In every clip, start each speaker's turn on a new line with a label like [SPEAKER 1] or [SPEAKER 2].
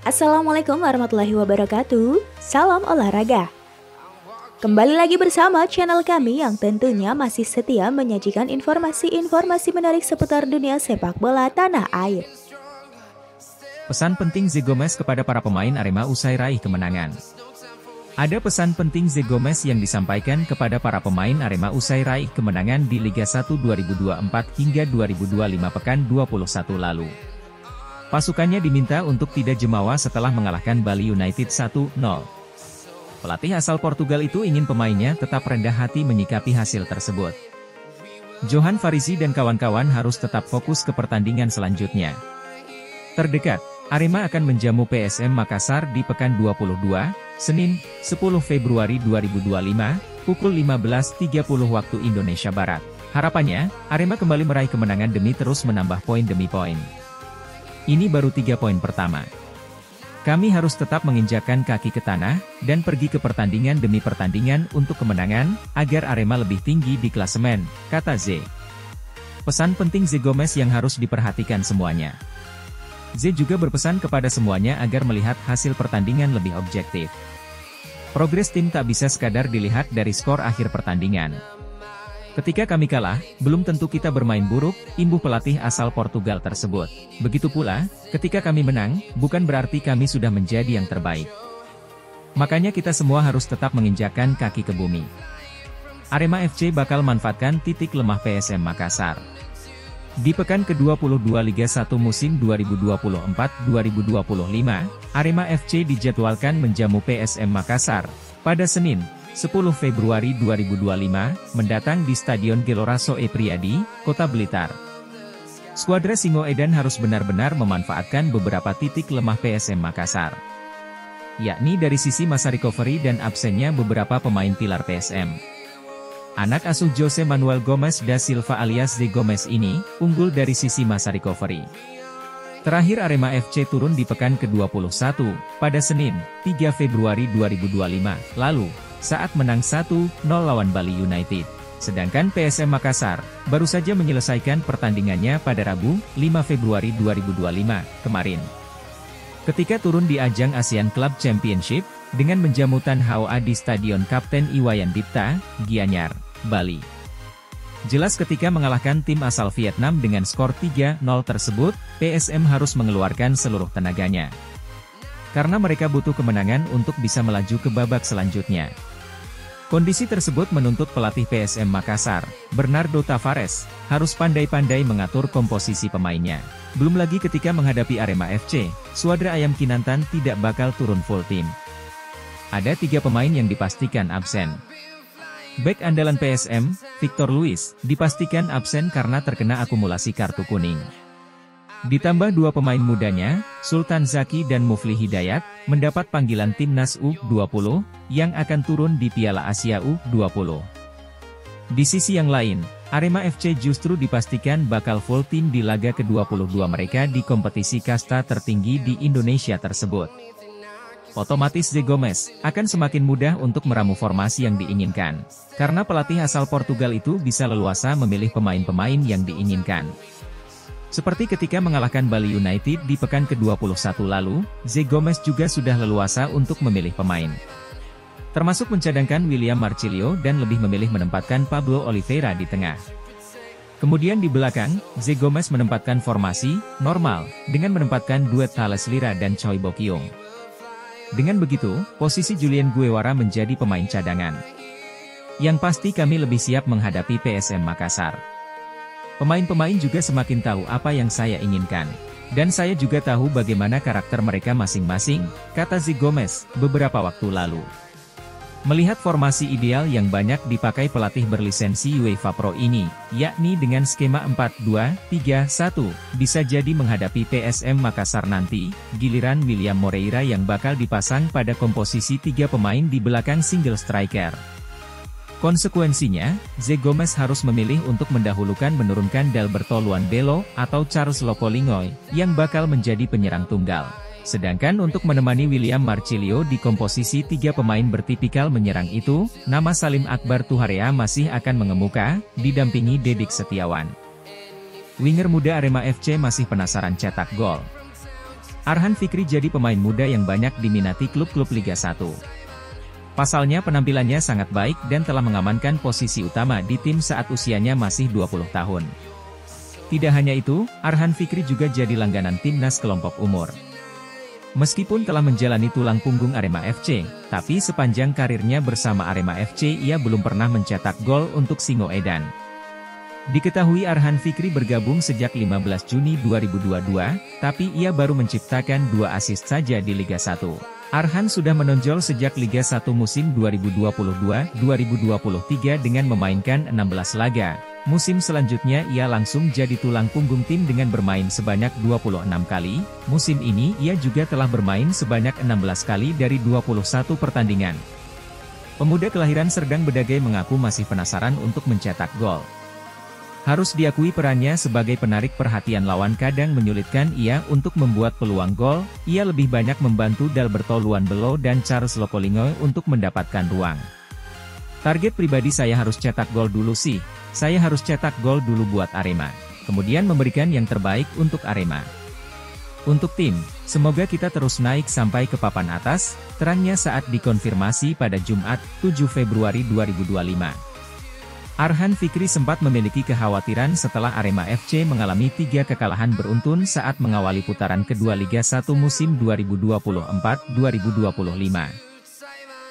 [SPEAKER 1] Assalamualaikum warahmatullahi wabarakatuh. Salam olahraga. Kembali lagi bersama channel kami yang tentunya masih setia menyajikan informasi-informasi menarik seputar dunia sepak bola tanah air.
[SPEAKER 2] Pesan penting Zé Gomes kepada para pemain Arema usai raih kemenangan. Ada pesan penting Zé Gomes yang disampaikan kepada para pemain Arema usai raih kemenangan di Liga 1 2024 hingga 2025 pekan 21 lalu. Pasukannya diminta untuk tidak jemawa setelah mengalahkan Bali United 1-0. Pelatih asal Portugal itu ingin pemainnya tetap rendah hati menyikapi hasil tersebut. Johan Farizi dan kawan-kawan harus tetap fokus ke pertandingan selanjutnya. Terdekat, Arema akan menjamu PSM Makassar di pekan 22, Senin, 10 Februari 2025, pukul 15.30 waktu Indonesia Barat. Harapannya, Arema kembali meraih kemenangan demi terus menambah poin demi poin. Ini baru 3 poin pertama. Kami harus tetap menginjakkan kaki ke tanah, dan pergi ke pertandingan demi pertandingan untuk kemenangan, agar Arema lebih tinggi di klasemen, kata Zé. Pesan penting Zé Gomes yang harus diperhatikan semuanya. Zé juga berpesan kepada semuanya agar melihat hasil pertandingan lebih objektif. Progres tim tak bisa sekadar dilihat dari skor akhir pertandingan. Ketika kami kalah, belum tentu kita bermain buruk, imbuh pelatih asal Portugal tersebut. Begitu pula, ketika kami menang, bukan berarti kami sudah menjadi yang terbaik. Makanya kita semua harus tetap menginjakkan kaki ke bumi. Arema FC bakal manfaatkan titik lemah PSM Makassar. Di pekan ke-22 Liga 1 musim 2024-2025, Arema FC dijadwalkan menjamu PSM Makassar pada Senin, 10 Februari 2025, mendatang di Stadion Gelora Soe Priadi, Kota Blitar. Skuadra Singoedan harus benar-benar memanfaatkan beberapa titik lemah PSM Makassar, yakni dari sisi masa recovery dan absennya beberapa pemain pilar PSM. Anak asuh Jose Manuel Gomes da Silva alias Zé Gomes ini, unggul dari sisi masa recovery. Terakhir Arema FC turun di pekan ke-21, pada Senin, 3 Februari 2025, lalu, saat menang 1-0 lawan Bali United. Sedangkan PSM Makassar, baru saja menyelesaikan pertandingannya pada Rabu, 5 Februari 2025, kemarin. Ketika turun di ajang ASEAN Club Championship, dengan menjamu Tan Hoa di Stadion Kapten Iwayan Dipta, Gianyar, Bali. Jelas ketika mengalahkan tim asal Vietnam dengan skor 3-0 tersebut, PSM harus mengeluarkan seluruh tenaganya. Karena mereka butuh kemenangan untuk bisa melaju ke babak selanjutnya. Kondisi tersebut menuntut pelatih PSM Makassar, Bernardo Tavares, harus pandai-pandai mengatur komposisi pemainnya. Belum lagi ketika menghadapi Arema FC, skuadra Ayam Kinantan tidak bakal turun full tim. Ada 3 pemain yang dipastikan absen. Bek andalan PSM, Victor Luis, dipastikan absen karena terkena akumulasi kartu kuning. Ditambah 2 pemain mudanya, Sultan Zaki dan Mufli Hidayat, mendapat panggilan timnas U20, yang akan turun di Piala Asia U20. Di sisi yang lain, Arema FC justru dipastikan bakal full tim di laga ke-22 mereka di kompetisi kasta tertinggi di Indonesia tersebut. Otomatis Zé Gomes akan semakin mudah untuk meramu formasi yang diinginkan, karena pelatih asal Portugal itu bisa leluasa memilih pemain-pemain yang diinginkan. Seperti ketika mengalahkan Bali United di pekan ke-21 lalu, Zé Gomes juga sudah leluasa untuk memilih pemain. Termasuk mencadangkan William Marcilio dan lebih memilih menempatkan Pablo Oliveira di tengah. Kemudian di belakang, Zé Gomes menempatkan formasi normal, dengan menempatkan duet Thales Lira dan Choi Bokyung. Dengan begitu, posisi Julian Guevara menjadi pemain cadangan. Yang pasti kami lebih siap menghadapi PSM Makassar. Pemain-pemain juga semakin tahu apa yang saya inginkan. Dan saya juga tahu bagaimana karakter mereka masing-masing, kata Zé Gomes, beberapa waktu lalu. Melihat formasi ideal yang banyak dipakai pelatih berlisensi UEFA Pro ini, yakni dengan skema 4-2-3-1, bisa jadi menghadapi PSM Makassar nanti, giliran William Moreira yang bakal dipasang pada komposisi 3 pemain di belakang single striker. Konsekuensinya, Zé Gomes harus memilih untuk mendahulukan menurunkan Dalberto Luanbelo atau Charles Lokolingoy, yang bakal menjadi penyerang tunggal. Sedangkan untuk menemani William Marcilio di komposisi 3 pemain bertipikal menyerang itu, nama Salim Akbar Tuharea masih akan mengemuka, didampingi Dedik Setiawan. Winger muda Arema FC masih penasaran cetak gol. Arhan Fikri jadi pemain muda yang banyak diminati klub-klub Liga 1. Pasalnya penampilannya sangat baik dan telah mengamankan posisi utama di tim saat usianya masih 20 tahun. Tidak hanya itu, Arhan Fikri juga jadi langganan timnas kelompok umur. Meskipun telah menjalani tulang punggung Arema FC, tapi sepanjang karirnya bersama Arema FC ia belum pernah mencetak gol untuk Singoedan. Diketahui Arhan Fikri bergabung sejak 15 Juni 2022, tapi ia baru menciptakan 2 assist saja di Liga 1. Arhan sudah menonjol sejak Liga 1 musim 2022-2023 dengan memainkan 16 laga. Musim selanjutnya ia langsung jadi tulang punggung tim dengan bermain sebanyak 26 kali. Musim ini ia juga telah bermain sebanyak 16 kali dari 21 pertandingan. Pemuda kelahiran Serdang Bedagai mengaku masih penasaran untuk mencetak gol. Harus diakui perannya sebagai penarik perhatian lawan kadang menyulitkan ia untuk membuat peluang gol. Ia lebih banyak membantu Dalberto Luanbelo dan Charles Lokolingoy untuk mendapatkan ruang. Target pribadi saya harus cetak gol dulu sih. Saya harus cetak gol dulu buat Arema. Kemudian memberikan yang terbaik untuk Arema. Untuk tim, semoga kita terus naik sampai ke papan atas, terangnya saat dikonfirmasi pada Jumat, 7 Februari 2025. Arhan Fikri sempat memiliki kekhawatiran setelah Arema FC mengalami 3 kekalahan beruntun saat mengawali putaran kedua Liga 1 musim 2024-2025.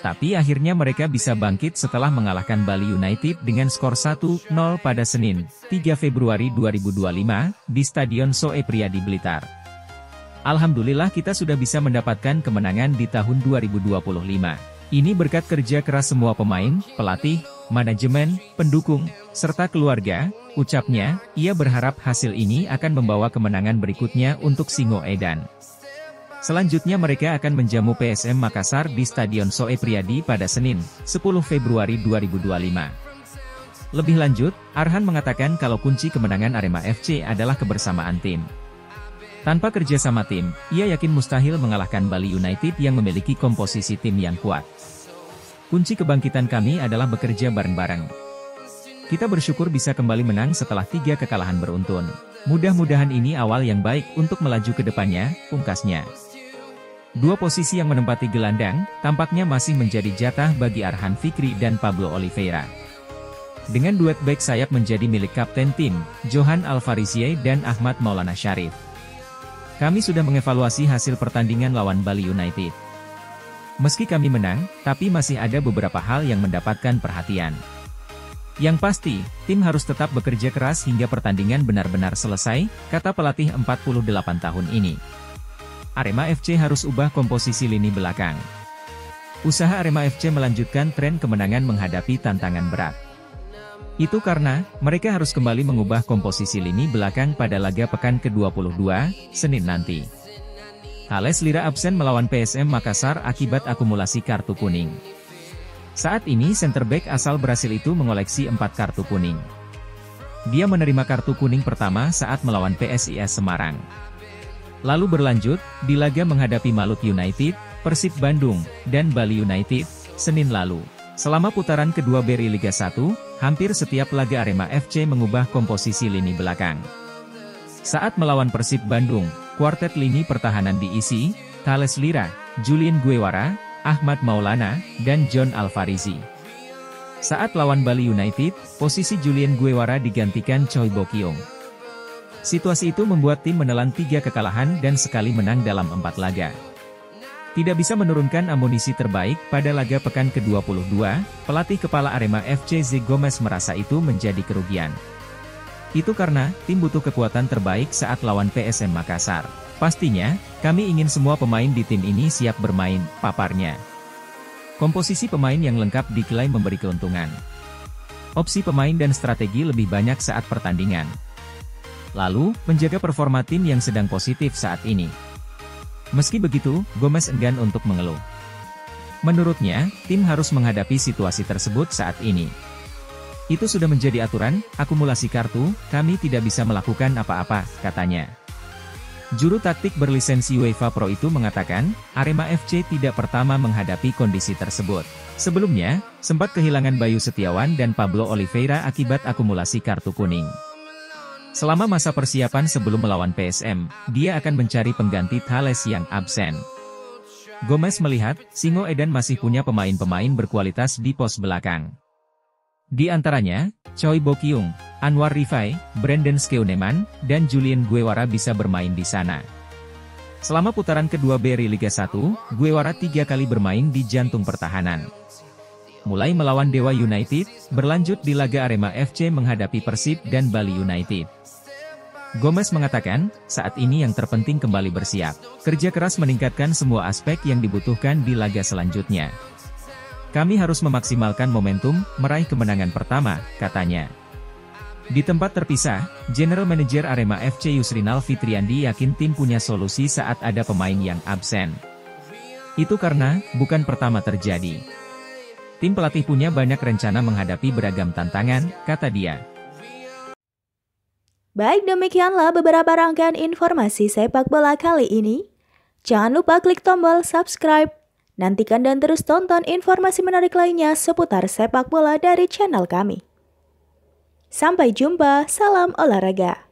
[SPEAKER 2] Tapi akhirnya mereka bisa bangkit setelah mengalahkan Bali United dengan skor 1-0 pada Senin, 3 Februari 2025, di Stadion Soe Priadi Blitar. Alhamdulillah kita sudah bisa mendapatkan kemenangan di tahun 2025. Ini berkat kerja keras semua pemain, pelatih, manajemen, pendukung, serta keluarga, ucapnya. Ia berharap hasil ini akan membawa kemenangan berikutnya untuk Singoedan. Selanjutnya mereka akan menjamu PSM Makassar di Stadion Soe Priadi pada Senin, 10 Februari 2025. Lebih lanjut, Arhan mengatakan kalau kunci kemenangan Arema FC adalah kebersamaan tim. Tanpa kerjasama tim, ia yakin mustahil mengalahkan Bali United yang memiliki komposisi tim yang kuat. Kunci kebangkitan kami adalah bekerja bareng-bareng. Kita bersyukur bisa kembali menang setelah 3 kekalahan beruntun. Mudah-mudahan ini awal yang baik untuk melaju ke depannya, pungkasnya. 2 posisi yang menempati gelandang, tampaknya masih menjadi jatah bagi Arhan Fikri dan Pablo Oliveira. Dengan duet back sayap menjadi milik kapten tim, Johan Alvarizie dan Ahmad Maulana Syarif. Kami sudah mengevaluasi hasil pertandingan lawan Bali United. Meski kami menang, tapi masih ada beberapa hal yang mendapatkan perhatian. Yang pasti, tim harus tetap bekerja keras hingga pertandingan benar-benar selesai, kata pelatih 48 tahun ini. Arema FC harus ubah komposisi lini belakang. Usaha Arema FC melanjutkan tren kemenangan menghadapi tantangan berat. Itu karena, mereka harus kembali mengubah komposisi lini belakang pada laga pekan ke-22, Senin nanti. Thales Lira absen melawan PSM Makassar akibat akumulasi kartu kuning. Saat ini center back asal Brasil itu mengoleksi 4 kartu kuning. Dia menerima kartu kuning pertama saat melawan PSIS Semarang. Lalu berlanjut, di laga menghadapi Malut United, Persib Bandung, dan Bali United, Senin lalu. Selama putaran kedua BRI Liga 1, hampir setiap laga Arema FC mengubah komposisi lini belakang. Saat melawan Persib Bandung, kuartet lini pertahanan diisi, Thales Lira, Julian Guevara, Ahmad Maulana, dan John Alvarizi. Saat lawan Bali United, posisi Julian Guevara digantikan Choi Bokyong. Situasi itu membuat tim menelan 3 kekalahan dan sekali menang dalam 4 laga. Tidak bisa menurunkan amunisi terbaik pada laga pekan ke-22, pelatih kepala Arema FC Zé Gomes merasa itu menjadi kerugian. Itu karena, tim butuh kekuatan terbaik saat lawan PSM Makassar. Pastinya, kami ingin semua pemain di tim ini siap bermain, paparnya. Komposisi pemain yang lengkap diklaim memberi keuntungan. Opsi pemain dan strategi lebih banyak saat pertandingan. Lalu, menjaga performa tim yang sedang positif saat ini. Meski begitu, Gomes enggan untuk mengeluh. Menurutnya, tim harus menghadapi situasi tersebut saat ini. Itu sudah menjadi aturan, akumulasi kartu, kami tidak bisa melakukan apa-apa, katanya. Juru taktik berlisensi UEFA Pro itu mengatakan, Arema FC tidak pertama menghadapi kondisi tersebut. Sebelumnya, sempat kehilangan Bayu Setiawan dan Pablo Oliveira akibat akumulasi kartu kuning. Selama masa persiapan sebelum melawan PSM, dia akan mencari pengganti Thales yang absen. Gomez melihat, Singo Edan masih punya pemain-pemain berkualitas di pos belakang. Di antaranya, Choi Bo-kyung, Anwar Rifai, Brandon Skeuneman, dan Julien Guevara bisa bermain di sana. Selama putaran kedua BRI Liga 1, Guevara 3 kali bermain di jantung pertahanan. Mulai melawan Dewa United, berlanjut di laga Arema FC menghadapi Persib dan Bali United. Gomez mengatakan, saat ini yang terpenting kembali bersiap, kerja keras meningkatkan semua aspek yang dibutuhkan di laga selanjutnya. Kami harus memaksimalkan momentum, meraih kemenangan pertama, katanya. Di tempat terpisah, General Manager Arema FC Yusrinal Fitriandi yakin tim punya solusi saat ada pemain yang absen. Itu karena, bukan pertama terjadi. Tim pelatih punya banyak rencana menghadapi beragam tantangan, kata dia.
[SPEAKER 1] Baik, demikianlah beberapa rangkaian informasi sepak bola kali ini. Jangan lupa klik tombol subscribe. Nantikan dan terus tonton informasi menarik lainnya seputar sepak bola dari channel kami. Sampai jumpa, salam olahraga.